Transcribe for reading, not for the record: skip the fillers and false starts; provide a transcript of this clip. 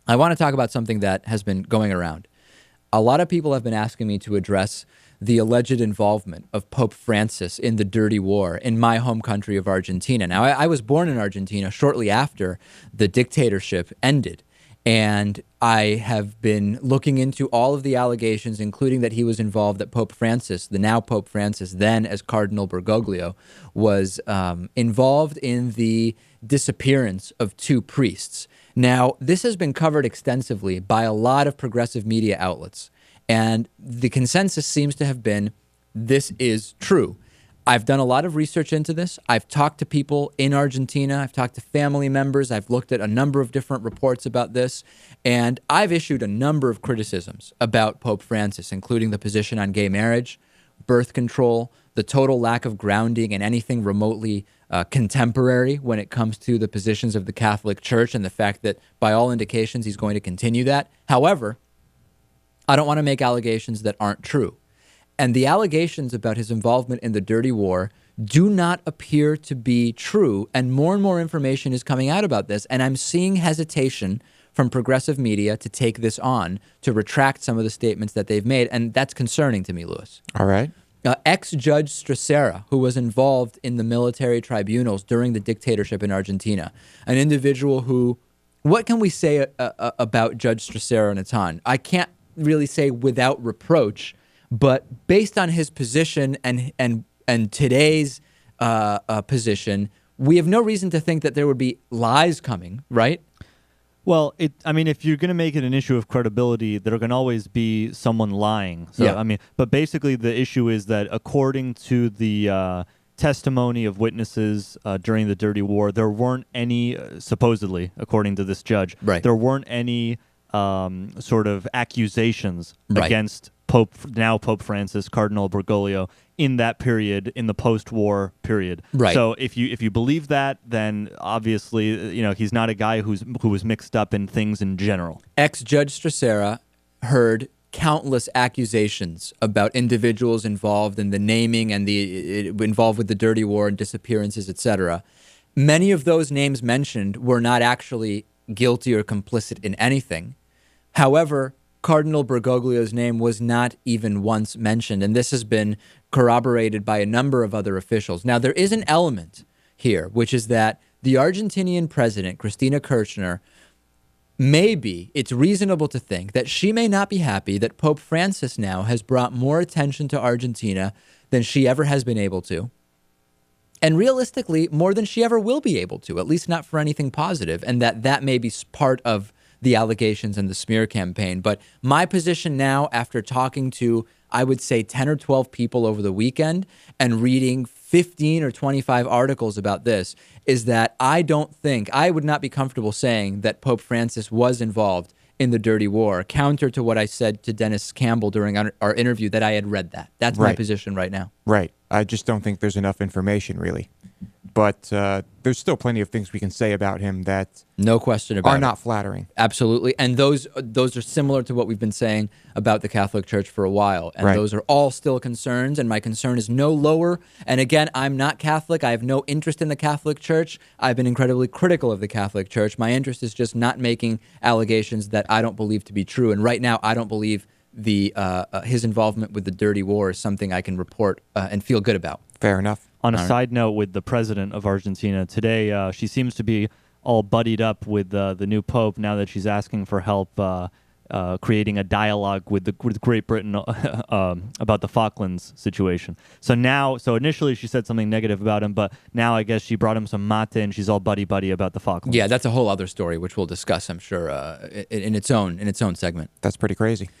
I want to talk about something that has been going around. A lot of people have been asking me to address the alleged involvement of Pope Francis in the dirty war in my home country of Argentina. Now, I was born in Argentina shortly after the dictatorship ended, and I have been looking into all of the allegations, including that he was involved, that Pope Francis, the now Pope Francis, then as Cardinal Bergoglio, was involved in the disappearance of two priests. Now, this has been covered extensively by a lot of progressive media outlets, and the consensus seems to have been this is true. I've done a lot of research into this. I've talked to people in Argentina. I've talked to family members. I've looked at a number of different reports about this, and I've issued a number of criticisms about Pope Francis, including the position on gay marriage, birth control, the total lack of grounding in anything remotely contemporary when it comes to the positions of the Catholic Church, and the fact that, by all indications, he's going to continue that. However, I don't want to make allegations that aren't true. And the allegations about his involvement in the dirty war do not appear to be true, and more information is coming out about this, and I'm seeing hesitation from progressive media to take this on, to retract some of the statements that they've made, and that's concerning to me, Louis. All right. Ex-Judge Stracera, who was involved in the military tribunals during the dictatorship in Argentina, an individual who, what can we say about Judge Stracera Natan? I can't really say without reproach, but based on his position and today's position, we have no reason to think that there would be lies coming, right? Well, if you're going to make it an issue of credibility, there can always be someone lying. So, Yeah. But basically the issue is that according to the testimony of witnesses during the dirty war, there weren't any, supposedly, according to this judge, Right. there weren't any sort of accusations Right. against Pope Francis, Cardinal Bergoglio, in that period, in the post-war period. Right. So if you believe that, then obviously he's not a guy who was mixed up in things in general. Ex-Judge Stracera heard countless accusations about individuals involved in the naming and involved with the dirty war and disappearances, etc. Many of those names mentioned were not actually guilty or complicit in anything. However, Cardinal Bergoglio's name was not even once mentioned, and this has been corroborated by a number of other officials. Now, there is an element here, which is that the Argentinian president, Cristina Kirchner, maybe it's reasonable to think that she may not be happy that Pope Francis now has brought more attention to Argentina than she ever has been able to, and realistically, more than she ever will be able to, at least not for anything positive, and that may be part of the allegations and the smear campaign. But my position now, after talking to, I would say, 10 or 12 people over the weekend and reading 15 or 25 articles about this, is that I would not be comfortable saying that Pope Francis was involved in the dirty war, counter to what I said to Dennis Campbell during our interview, that I had read that. That's my position right now. Right. I just don't think there's enough information, really. But there's still plenty of things we can say about him that no question about are not flattering. Absolutely. And those are similar to what we've been saying about the Catholic Church for a while. And those are all still concerns, and my concern is no lower. And again, I'm not Catholic. I have no interest in the Catholic Church. I've been incredibly critical of the Catholic Church. My interest is just not making allegations that I don't believe to be true. And right now, I don't believe his involvement with the dirty war is something I can report and feel good about. Fair enough. On a side note, with the president of Argentina today, she seems to be all buddied up with the new pope now that she's asking for help creating a dialogue with Great Britain about the Falklands situation. So initially she said something negative about him, but now I guess she brought him some mate and she's all buddy about the Falklands. Yeah, that's a whole other story, which we'll discuss, I'm sure, in its own segment. That's pretty crazy.